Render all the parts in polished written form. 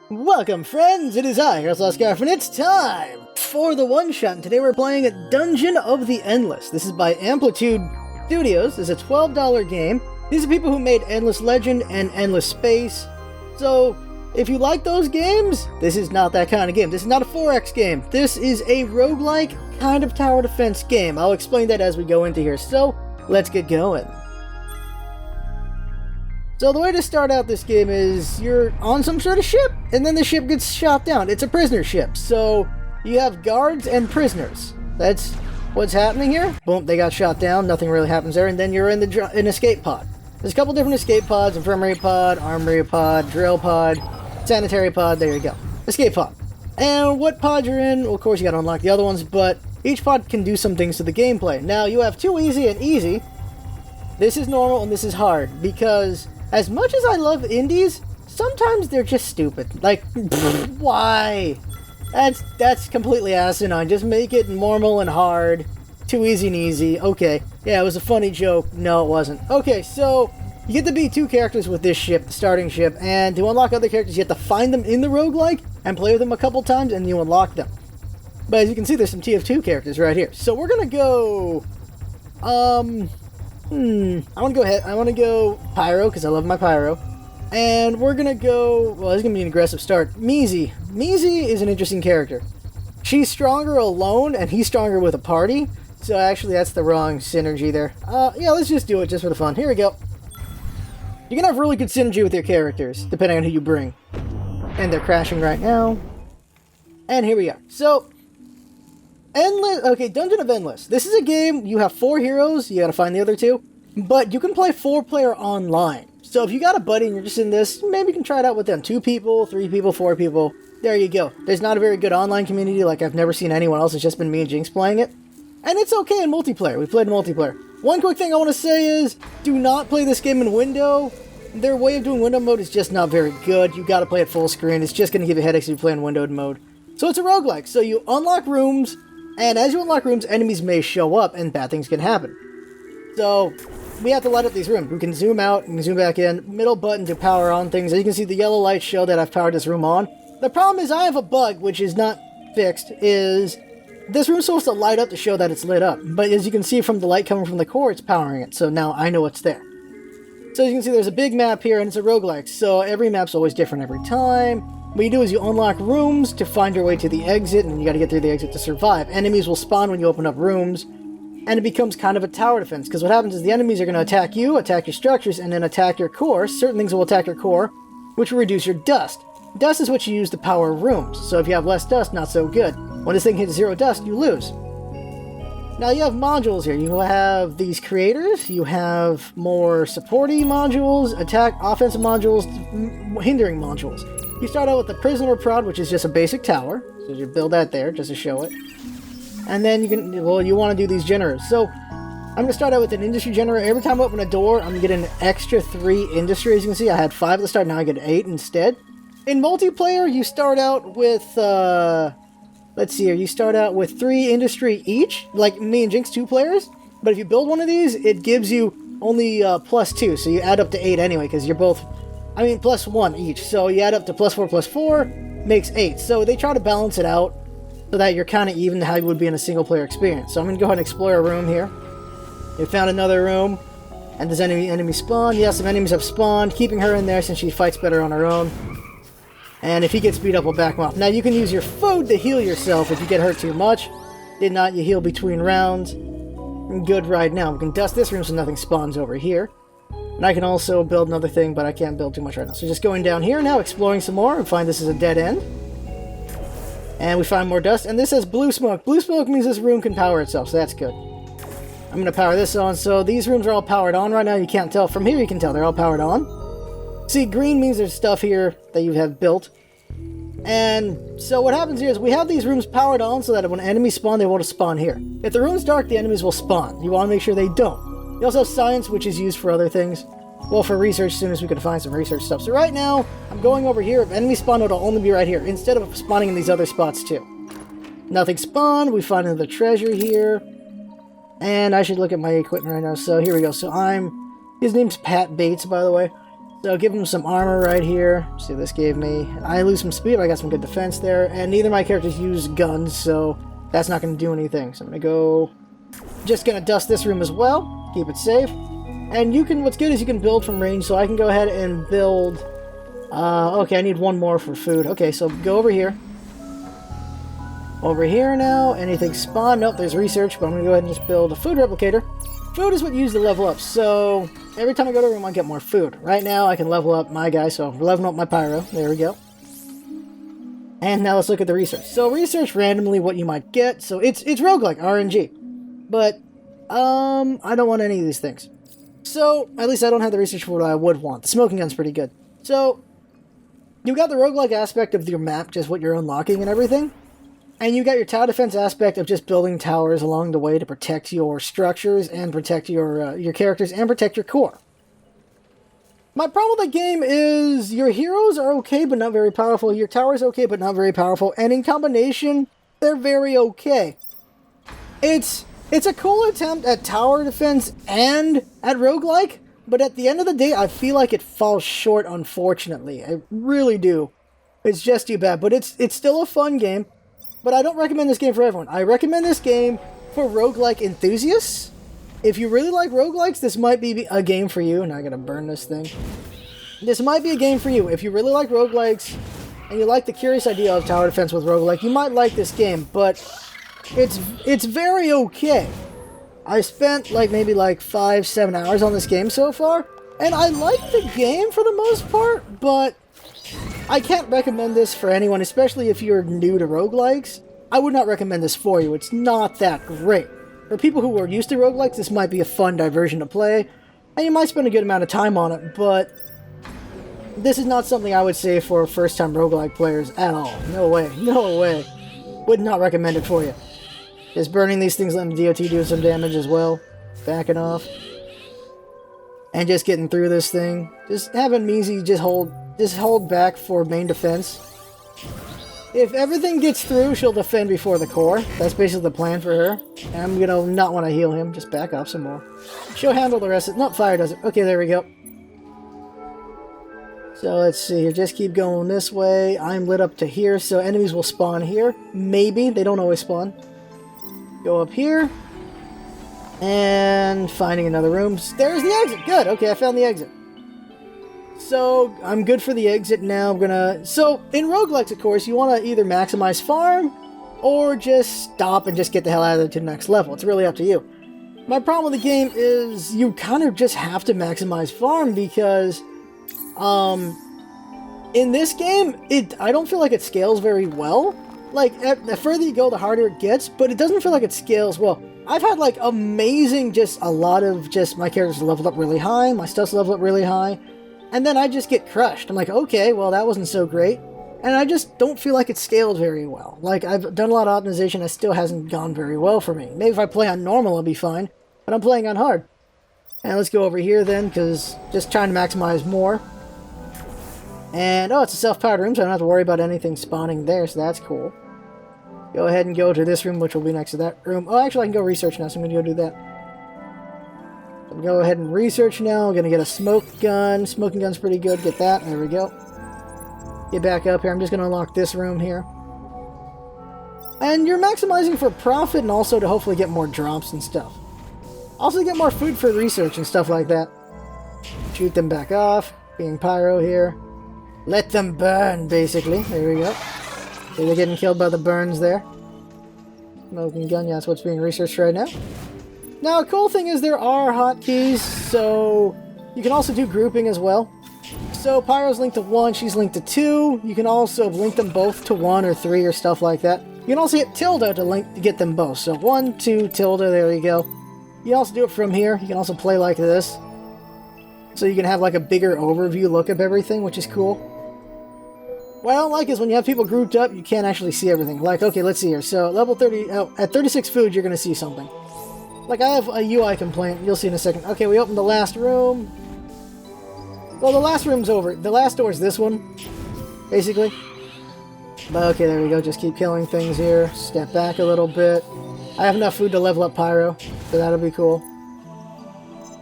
Welcome, friends! It is I, here's LostScarf, and it's time for the one-shot. And today we're playing Dungeon of the Endless. This is by Amplitude Studios. It's a $12 game. These are people who made Endless Legend and Endless Space. So, if you like those games, this is not that kind of game. This is not a 4X game. This is a roguelike kind of tower defense game. I'll explain that as we go into here. So, let's get going. So the way to start out this game is you're on some sort of ship, and then the ship gets shot down. It's a prisoner ship, so you have guards and prisoners. That's what's happening here. Boom, they got shot down, nothing really happens there, and then you're in an escape pod. There's a couple different escape pods: infirmary pod, armory pod, drill pod, sanitary pod, there you go. Escape pod. And what pod you're in, well, of course you gotta unlock the other ones, but each pod can do some things to the gameplay. Now, you have too easy and easy. This is normal and this is hard, because as much as I love indies, sometimes they're just stupid. Like, why? That's completely asinine. Just make it normal and hard. Too easy and easy. Okay. Yeah, it was a funny joke. No, it wasn't. Okay, so you get to be two characters with this ship, the starting ship, and to unlock other characters, you have to find them in the roguelike and play with them a couple times, and you unlock them. But as you can see, there's some TF2 characters right here. So we're gonna go... I want to go Pyro, because I love my Pyro. And we're going to go... Well, this is going to be an aggressive start. Mizi. Mizi is an interesting character. She's stronger alone, and he's stronger with a party. So actually, that's the wrong synergy there. Yeah, let's just do it, just for the fun. Here we go. You can have really good synergy with your characters, depending on who you bring. And they're crashing right now. And here we go. So... Dungeon of Endless. This is a game, you have 4 heroes, you gotta find the other 2, but you can play 4-player online. So if you got a buddy and you're just in this, maybe you can try it out with them. 2 people, 3 people, 4 people, there you go. There's not a very good online community, like I've never seen anyone else, it's just been me and Jinx playing it. And it's okay in multiplayer, we played multiplayer. One quick thing I want to say is, do not play this game in window. Their way of doing window mode is just not very good. You gotta play it full screen, it's just gonna give you headaches if you play in windowed mode. So it's a roguelike, so you unlock rooms, and as you unlock rooms, enemies may show up, and bad things can happen. So, we have to light up these rooms. We can zoom out, we can zoom back in. Middle button to power on things. As you can see, the yellow lights show that I've powered this room on. The problem is I have a bug, which is not fixed, is this room's supposed to light up to show that it's lit up. But as you can see from the light coming from the core, it's powering it. So now I know it's there. So as you can see, there's a big map here, and it's a roguelike. So every map's always different every time. What you do is you unlock rooms to find your way to the exit, and you gotta get through the exit to survive. Enemies will spawn when you open up rooms, and it becomes kind of a tower defense, because what happens is the enemies are gonna attack you, attack your structures, and then attack your core. Certain things will attack your core, which will reduce your dust. Dust is what you use to power rooms, so if you have less dust, not so good. When this thing hits 0 dust, you lose. Now you have modules here. You have these creators, you have more supporting modules, offensive modules, hindering modules. You start out with the prisoner prod, which is just a basic tower. So you build that there, just to show it. And then you can, well, you want to do these generators. So, I'm going to start out with an industry generator. Every time I open a door, I'm going to get an extra 3 industry. As you can see, I had 5 at the start, now I get 8 instead. In multiplayer, you start out with, let's see here, you start out with 3 industry each, like me and Jinx, 2 players. But if you build one of these, it gives you only +2, so you add up to 8 anyway, because you're both... +1 each, so you add up to +4 makes 8. So they try to balance it out so that you're kind of even to how you would be in a single-player experience. So I'm going to go ahead and explore a room here. We found another room, and does enemy spawn? Yes, some enemies have spawned, keeping her in there since she fights better on her own. And if he gets beat up, we'll back him off. Now you can use your food to heal yourself if you get hurt too much. Did not, you heal between rounds. Good right now. We can dust this room so nothing spawns over here. And I can also build another thing, but I can't build too much right now. So just going down here now, exploring some more, and find this is a dead end. And we find more dust, and this says blue smoke. Blue smoke means this room can power itself, so that's good. I'm going to power this on, so these rooms are all powered on right now. You can't tell. From here you can tell they're all powered on. See, green means there's stuff here that you have built. And so what happens here is we have these rooms powered on so that when enemies spawn, they won't spawn here. If the room's dark, the enemies will spawn. You want to make sure they don't. You also have science, which is used for other things. Well, for research, as soon as we can find some research stuff. So right now, I'm going over here. If enemies spawn, it'll only be right here, instead of spawning in these other spots too. Nothing spawned. We find another treasure here. And I should look at my equipment right now. So here we go. So his name's Pat Bates, by the way. So give him some armor right here. See what this gave me. I lose some speed, but I got some good defense there. And neither of my characters use guns, so that's not going to do anything. So I'm going to go... Just going to dust this room as well. Keep it safe. And you can... What's good is you can build from range, so I can go ahead and build... okay, I need one more for food. Okay, so go over here. Over here now. Anything spawn? Nope, there's research, but I'm going to go ahead and just build a food replicator. Food is what you use to level up, so every time I go to a room I get more food. Right now I can level up my guy, so I'm leveling up my pyro. There we go. And now let's look at the research. So research randomly what you might get. So it's roguelike, RNG. But I don't want any of these things. So at least I don't have the research for what I would want. The smoking gun's pretty good. So you got the roguelike aspect of your map, just what you're unlocking and everything. And you got your tower defense aspect of just building towers along the way to protect your structures and protect your characters and protect your core. My problem with the game is your heroes are okay but not very powerful. Your tower's okay but not very powerful. And in combination, they're very okay. It's a cool attempt at tower defense and at roguelike, but at the end of the day, I feel like it falls short, unfortunately. I really do. It's just too bad, but it's still a fun game. But I don't recommend this game for everyone. I recommend this game for roguelike enthusiasts. If you really like roguelikes, this might be a game for you. And I gotta burn this thing. This might be a game for you. If you really like roguelikes, and you like the curious idea of tower defense with roguelike, you might like this game. But it's very okay. I spent maybe 5-7 hours on this game so far. And I like the game for the most part, but I can't recommend this for anyone, especially if you're new to roguelikes. I would not recommend this for you. It's not that great. For people who are used to roguelikes, this might be a fun diversion to play, and you might spend a good amount of time on it, but this is not something I would say for first-time roguelike players at all. No way. No way. Would not recommend it for you. Just burning these things, letting the DOT do some damage as well. Backing off. And just getting through this thing. Just having Measy just hold back for main defense. If everything gets through, she'll defend before the core. That's basically the plan for her. And I'm gonna not want to heal him. Just back off some more. She'll handle the rest of it. No, fire does it. Okay, there we go. So let's see here. Just keep going this way. I'm lit up to here, so enemies will spawn here. Maybe. They don't always spawn. Go up here. And finding another room. There's the exit. Good. Okay, I found the exit. So, I'm good for the exit now. So, in roguelikes, of course, you want to either maximize farm, or just stop and just get the hell out of there to the next level. It's really up to you. My problem with the game is you kind of just have to maximize farm, because, in this game, I don't feel like it scales very well. The further you go, the harder it gets, but it doesn't feel like it scales well. I've had, amazing, a lot of my characters leveled up really high, my stuff's leveled up really high, and then I just get crushed. I'm like, okay, well, that wasn't so great. And I just don't feel like it scaled very well. I've done a lot of optimization, it still hasn't gone very well for me. Maybe if I play on normal, I'll be fine. But I'm playing on hard. And let's go over here then, because just trying to maximize more. And, it's a self-powered room, so I don't have to worry about anything spawning there, so that's cool. Go ahead and go to this room, which will be next to that room. Oh, actually, I can go research now, so I'm going to go do that. Go ahead and research now. I'm going to get a smoke gun. Smoking gun's pretty good. Get that. There we go. Get back up here. I'm just going to unlock this room here. And you're maximizing for profit and also to hopefully get more drops and stuff. Also get more food for research and stuff like that. Shoot them back off. Being pyro here. Let them burn, basically. There we go. So they're getting killed by the burns there. Smoking gun. Yeah, that's what's being researched right now. Now, a cool thing is there are hotkeys, so you can also do grouping as well. So Pyro's linked to 1, she's linked to 2. You can also link them both to 1 or 3 or stuff like that. You can also hit tilde to get them both. So 1, 2, tilde, there you go. You can also do it from here. You can also play like this. So you can have a bigger overview look of everything, which is cool. What I don't like is when you have people grouped up, you can't actually see everything. Okay, let's see here. So level 30, at 36 food, you're going to see something. I have a UI complaint. You'll see in a second. Okay, we opened the last room. Well, the last room's over. The last door is this one, basically. But okay, there we go. Just keep killing things here. Step back a little bit. I have enough food to level up Pyro, so that'll be cool.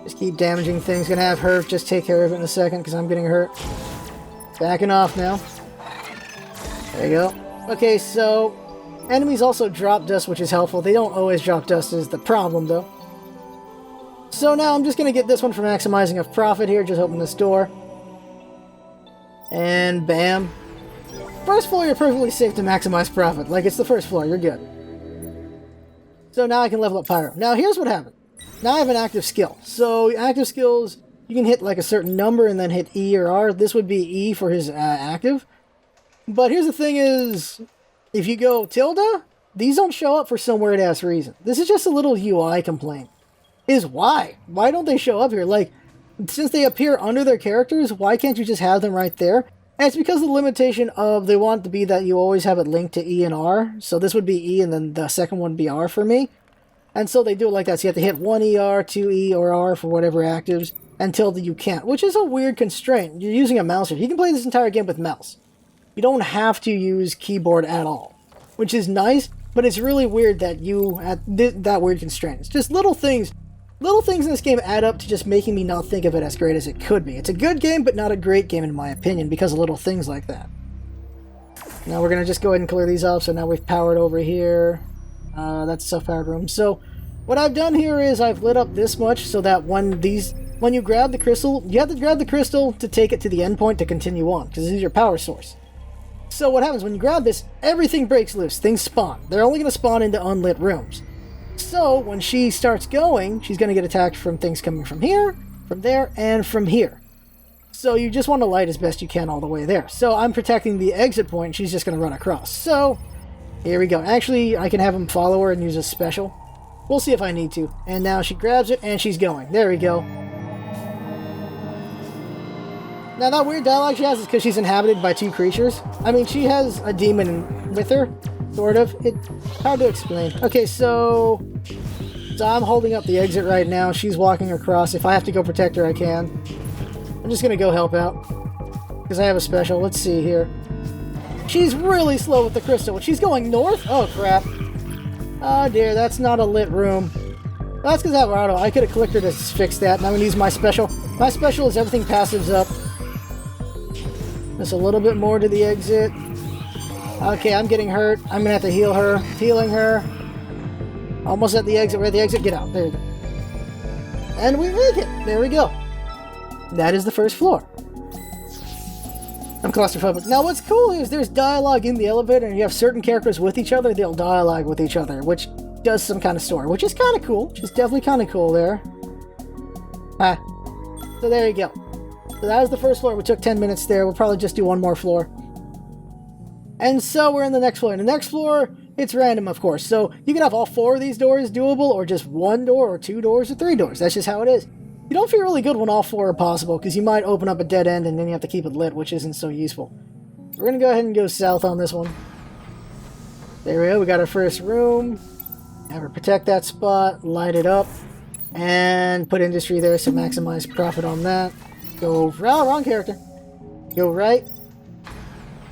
Just keep damaging things. Gonna have her just take care of it in a second because I'm getting hurt. Backing off now. There you go. Okay, so enemies also drop dust, which is helpful. They don't always drop dust is the problem, though. So now I'm just going to get this one for maximizing of profit here. Just open this door. And bam. First floor, you're perfectly safe to maximize profit. Like, it's the first floor. You're good. So now I can level up Pyro. Now, here's what happened. Now I have an active skill. So, active skills, you can hit like a certain number and then hit E or R. This would be E for his active. But here's the thing is, if you go tilde, these don't show up for some weird-ass reason. This is just a little UI complaint. Is why? Why don't they show up here? Like, since they appear under their characters, why can't you just have them right there? And it's because of the limitation of they want it to be that you always have it linked to E and R. So this would be E and then the second one would be R for me. And so they do it like that. So you have to hit 1 ER, 2 E or R for whatever actives until you can't, which is a weird constraint. You're using a mouse here. You can play this entire game with mouse. You don't have to use keyboard at all, which is nice, but it's really weird that you had that weird constraint. It's just little things. Little things in this game add up to just making me not think of it as great as it could be. It's a good game, but not a great game in my opinion because of little things like that. Now we're going to just go ahead and clear these off. So now we've powered over here. That's a self-powered room. So what I've done here is I've lit up this much so that when you grab the crystal, you have to grab the crystal to take it to the endpoint to continue on because this is your power source. So what happens when you grab this, everything breaks loose. Things spawn. They're only going to spawn into unlit rooms. So when she starts going, she's going to get attacked from things coming from here, from there, and from here. So you just want to light as best you can all the way there. So I'm protecting the exit point, and she's just going to run across. So here we go. Actually, I can have him follow her and use a special. We'll see if I need to. And now she grabs it, and she's going. There we go. Now, that weird dialogue she has is because she's inhabited by two creatures. I mean, she has a demon with her, sort of. It's hard to explain. Okay, so I'm holding up the exit right now. She's walking across. If I have to go protect her, I can. I'm just going to go help out because I have a special. Let's see here. She's really slow with the crystal. She's going north? Oh, crap. Oh, dear. That's not a lit room. Well, that's because I have auto. I could have clicked her to fix that, and I'm going to use my special. My special is everything passives up. Just a little bit more to the exit. Okay, I'm getting hurt. I'm going to have to heal her. Healing her. Almost at the exit. We're at the exit. Get out. There you go. And we make it. There we go. That is the first floor. I'm claustrophobic. Now, what's cool is there's dialogue in the elevator, and you have certain characters with each other. They'll dialogue with each other, which does some kind of story, which is kind of cool. Which is definitely kind of cool there. So there you go. So that was the first floor. We took 10 minutes there. We'll probably just do one more floor. And so we're in the next floor. In the next floor, it's random, of course. So you can have all 4 of these doors doable, or just 1 door, or 2 doors, or 3 doors. That's just how it is. You don't feel really good when all 4 are possible, because you might open up a dead end and then you have to keep it lit, which isn't so useful. We're going to go ahead and go south on this one. There we go. We got our first room. Have her protect that spot, light it up, and put industry there so maximize profit on that. Go, wrong character. Go right.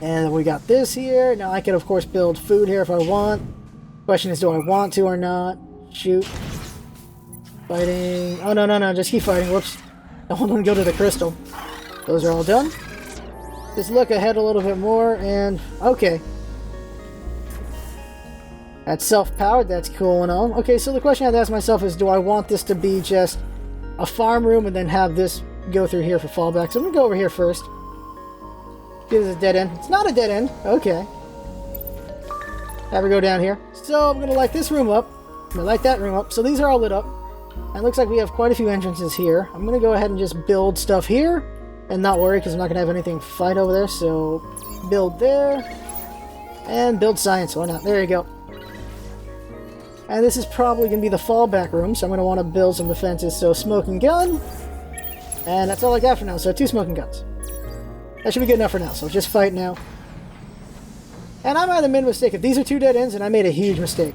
And we got this here. Now I can, of course, build food here if I want. Question is, do I want to or not? Shoot. Fighting. Oh, no. Just keep fighting. Whoops. I want to go to the crystal. Those are all done. Just look ahead a little bit more, and okay. That's self-powered. That's cool and all. Okay, so the question I have to ask myself is, do I want this to be just a farm room and then have this go through here for fallback? So I'm going to go over here first. This is a dead end. It's not a dead end. Okay. Have her go down here. So I'm going to light this room up. I'm going to light that room up. So these are all lit up. And it looks like we have quite a few entrances here. I'm going to go ahead and just build stuff here. And not worry, because I'm not going to have anything fight over there. So build there. And build science. Why not? There you go. And this is probably going to be the fallback room. So I'm going to want to build some defenses. So smoking gun. And that's all I got for now. So 2 smoking guns. That should be good enough for now, so just fight now. And I might have made a mistake. If these are 2 dead ends, and I made a huge mistake.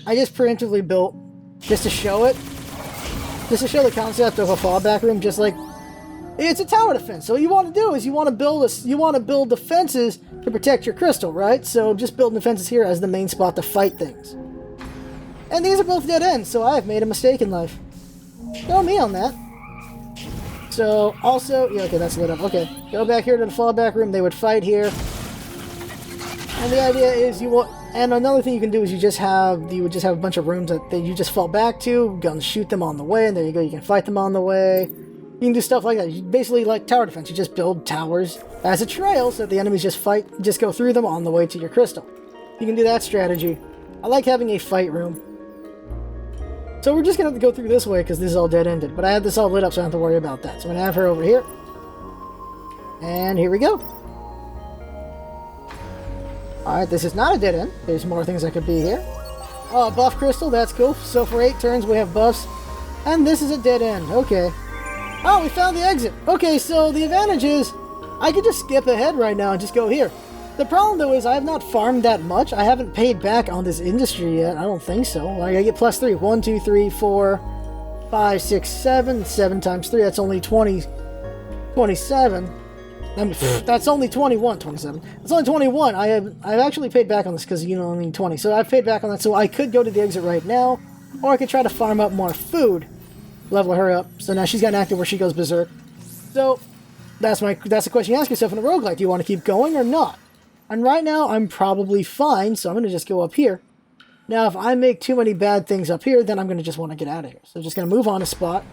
I just preemptively built, just to show it, just to show the concept of a fallback room, just like, it's a tower defense. So what you want to do is you want to build defenses to protect your crystal, right? So just build defenses here as the main spot to fight things. And these are both dead ends, so I have made a mistake in life. Go me on that. So, also, yeah, okay, that's lit up. Okay, go back here to the fallback room. They would fight here. And the idea is you want, and another thing you can do is you would just have a bunch of rooms that you just fall back to, guns shoot them on the way, and there you go, you can fight them on the way. You can do stuff like that. You basically, like tower defense, you just build towers as a trail so that the enemies just go through them on the way to your crystal. You can do that strategy. I like having a fight room. So we're just going to have to go through this way because this is all dead-ended. But I have this all lit up so I don't have to worry about that. So I'm going to have her over here. And here we go. Alright, this is not a dead end. There's more things that could be here. Oh, buff crystal, that's cool. So for 8 turns we have buffs. And this is a dead end. Okay. Oh, we found the exit. Okay, so the advantage is I could just skip ahead right now and just go here. The problem, though, is I have not farmed that much. I haven't paid back on this industry yet. I don't think so. Like, I get plus 3. 1, 2, 3, 4, 5, 6, 7. 7 times 3, that's only 20. 27. I mean, that's only 21. 27. It's only 21. I've actually paid back on this because you only need 20. So I've paid back on that. So I could go to the exit right now, or I could try to farm up more food, level her up. So now she's got an active where she goes berserk. So that's the question you ask yourself in a roguelike. Do you want to keep going or not? And right now, I'm probably fine, so I'm going to just go up here. Now, if I make too many bad things up here, then I'm going to just want to get out of here. So I'm just going to move on a spot.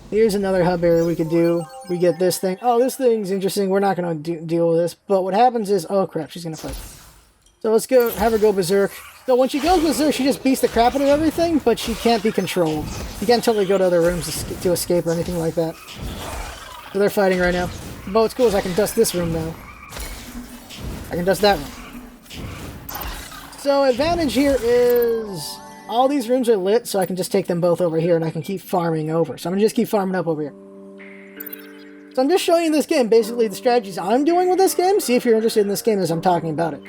Here's another hub area we could do. We get this thing. Oh, this thing's interesting. We're not going to deal with this. But what happens is... Oh, crap. She's going to fight. So let's go have her go berserk. So when she goes berserk, she just beats the crap out of everything, but she can't be controlled. You can't totally go to other rooms to escape or anything like that. So they're fighting right now. But what's cool is I can dust this room now. I can dust that one. So advantage here is all these rooms are lit, so I can just take them both over here and I can keep farming over. So I'm going to just keep farming up over here. So I'm just showing you this game, basically the strategies I'm doing with this game. See if you're interested in this game as I'm talking about it.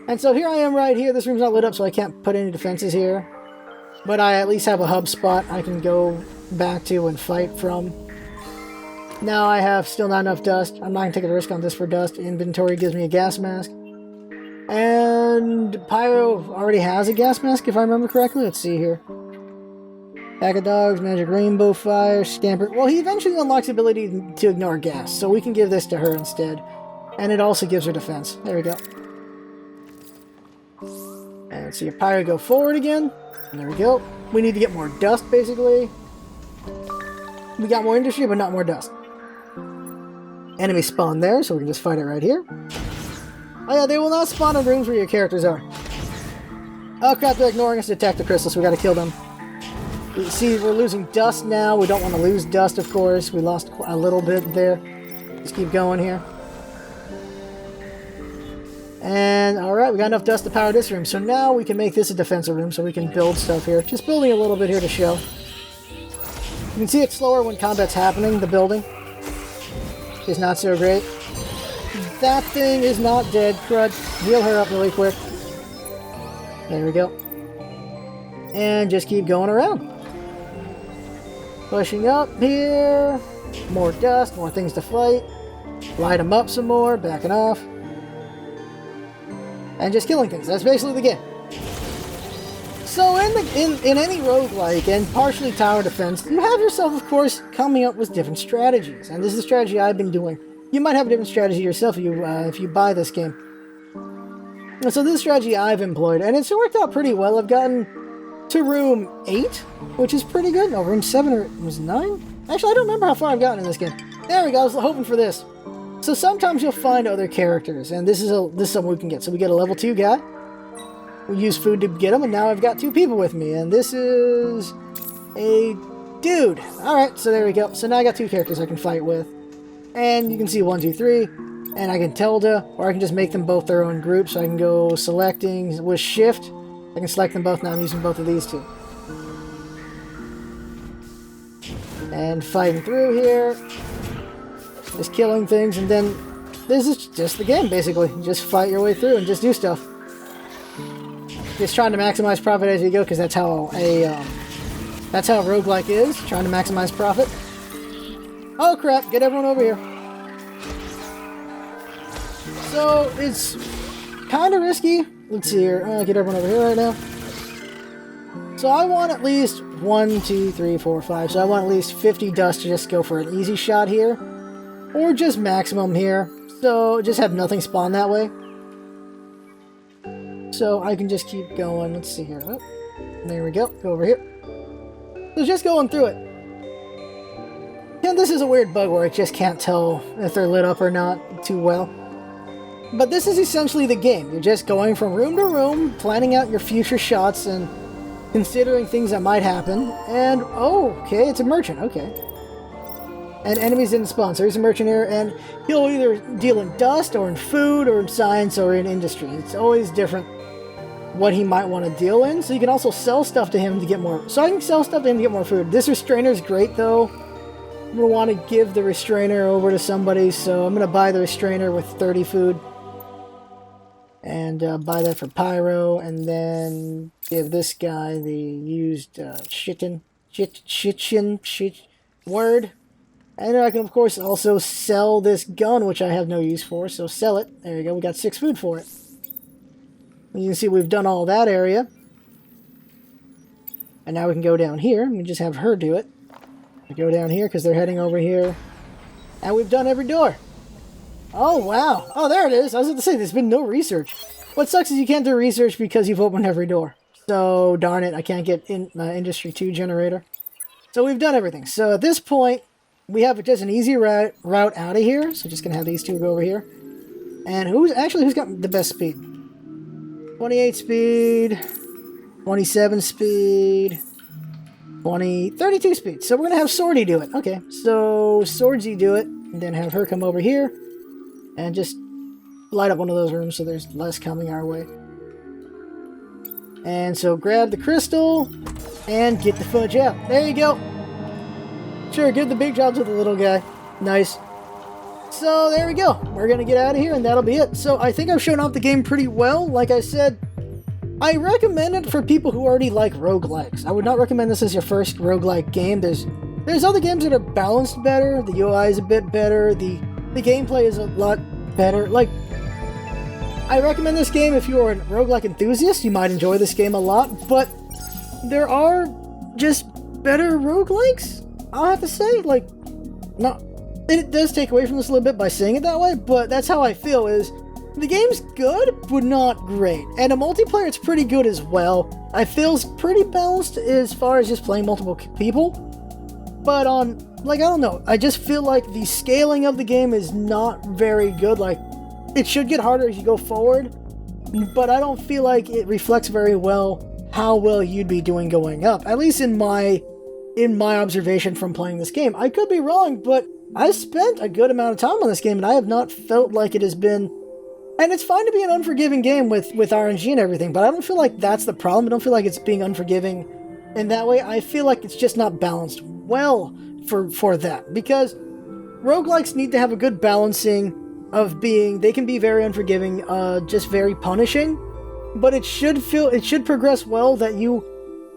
And so here I am right here. This room's not lit up, so I can't put any defenses here. But I at least have a hub spot I can go back to and fight from. Now I have still not enough dust. I'm not going to take a risk on this for dust. Inventory gives me a gas mask. And Pyro already has a gas mask, if I remember correctly. Let's see here. Pack of dogs, magic rainbow fire, scamper. Well, he eventually unlocks the ability to ignore gas, so we can give this to her instead. And it also gives her defense. There we go. And let's see, Pyro go forward again. And there we go. We need to get more dust, basically. We got more industry, but not more dust. Enemy spawn there, so we can just fight it right here. Oh yeah, they will not spawn in rooms where your characters are. Oh crap, they're ignoring us to attack the crystals, so we gotta kill them. You see, we're losing dust now. We don't want to lose dust, of course. We lost a little bit there. Just keep going here. And, alright, we got enough dust to power this room. So now we can make this a defensive room, so we can build stuff here. Just building a little bit here to show. You can see it's slower when combat's happening, the building. Is not so great. That thing is not dead. Crud. Heal her up really quick. There we go. And just keep going around. Pushing up here. More dust, more things to fight. Light them up some more, backing off. And just killing things. That's basically the game. So in any roguelike and partially tower defense, you have yourself, of course, coming up with different strategies. And this is the strategy I've been doing. You might have a different strategy yourself if you buy this game. And so this strategy I've employed, and it's worked out pretty well. I've gotten to room 8, which is pretty good. No, room 7 or was 9? Actually, I don't remember how far I've gotten in this game. There we go. I was hoping for this. So sometimes you'll find other characters, and this is something we can get. So we get a level 2 guy. We use food to get them, and now I've got 2 people with me, and this is a dude. Alright, so there we go. So now I got 2 characters I can fight with. And you can see 1, 2, 3, and I can tilde, or I can just make them both their own group, so I can go selecting with shift. I can select them both. Now I'm using both of these 2. And fighting through here. Just killing things, and then this is just the game, basically. You just fight your way through and just do stuff. Just trying to maximize profit as you go, because that's how a roguelike is, trying to maximize profit. Oh crap, get everyone over here. So, it's kind of risky. Let's see here. Get everyone over here right now. So I want at least 1, 2, 3, 4, 5. So I want at least 50 dust to just go for an easy shot here. Or just maximum here. So just have nothing spawn that way. So I can just keep going. Let's see here. Oh, there we go. Go over here. So just going through it. And this is a weird bug where I just can't tell if they're lit up or not too well. But this is essentially the game. You're just going from room to room, planning out your future shots and considering things that might happen. And, oh, okay, it's a merchant. Okay. And enemies didn't spawn, so here's a merchant here, and he'll either deal in dust, or in food, or in science, or in industry. It's always different what he might want to deal in, so you can also sell stuff to him to get more. So I can sell stuff to him to get more food. This restrainer's great, though. I'm going to want to give the restrainer over to somebody, so I'm going to buy the restrainer with 30 food. And buy that for Pyro, and then give this guy the used word. And I can, of course, also sell this gun, which I have no use for, so sell it. There you go, we got 6 food for it. And you can see we've done all that area. And now we can go down here. We just have her do it. We go down here, because they're heading over here. And we've done every door. Oh, wow. Oh, there it is. I was going to say, there's been no research. What sucks is you can't do research because you've opened every door. So, darn it, I can't get in Industry 2 generator. So we've done everything. So at this point, we have just an easy route out of here. So just going to have these two go over here. And who's got the best speed? 28 speed, 27 speed, 32 speed. So we're going to have Swordy do it. Okay, so Swordsy do it, and then have her come over here and just light up one of those rooms so there's less coming our way. And so grab the crystal and get the fudge out. There you go. Sure, give the big job to the little guy. Nice. So there we go. We're going to get out of here and that'll be it. So I think I've shown off the game pretty well. Like I said, I recommend it for people who already like roguelikes. I would not recommend this as your first roguelike game. There's other games that are balanced better. The UI is a bit better. The gameplay is a lot better. Like, I recommend this game if you're a roguelike enthusiast. You might enjoy this game a lot, but there are just better roguelikes, I'll have to say. Like, not, it does take away from this a little bit by saying it that way, but that's how I feel. Is the game's good, but not great. And a multiplayer, it's pretty good as well. I feel it's pretty balanced as far as just playing multiple people. But on, like, I don't know, I just feel like the scaling of the game is not very good. Like, it should get harder as you go forward, but I don't feel like it reflects very well how well you'd be doing going up. At least in my observation from playing this game. I could be wrong, but I've spent a good amount of time on this game, and I have not felt like it has been... And it's fine to be an unforgiving game with RNG and everything, but I don't feel like that's the problem. I don't feel like it's being unforgiving in that way. I feel like it's just not balanced well for that, because roguelikes need to have a good balancing of being... They can be very unforgiving, just very punishing, but it should progress well that you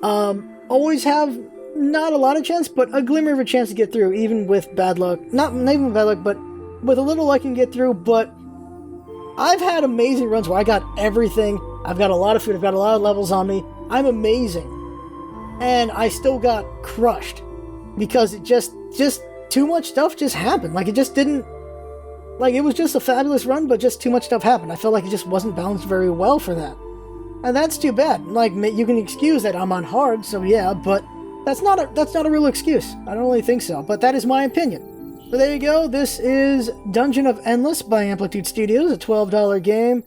always have not a lot of chance, but a glimmer of a chance to get through, even with bad luck. Not even with bad luck, but with a little luck you can get through. But I've had amazing runs where I got everything. I've got a lot of food. I've got a lot of levels on me. I'm amazing. And I still got crushed because it just too much stuff just happened. Like, it just didn't... Like, it was just a fabulous run, but just too much stuff happened. I felt like it just wasn't balanced very well for that. And that's too bad. Like, you can excuse that I'm on hard, so yeah, but that's not a real excuse. I don't really think so, but that is my opinion. So there you go. This is Dungeon of Endless by Amplitude Studios, a $12 game.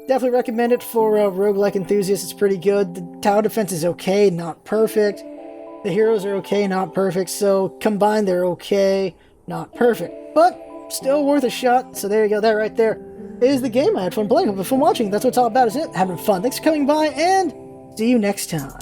Definitely recommend it for roguelike enthusiasts. It's pretty good. The tower defense is okay, not perfect. The heroes are okay, not perfect. So combined, they're okay, not perfect. But still worth a shot. So there you go. That right there is the game. I had fun playing. Hope you had fun watching. That's what it's all about, isn't it? Having fun. Thanks for coming by, and see you next time.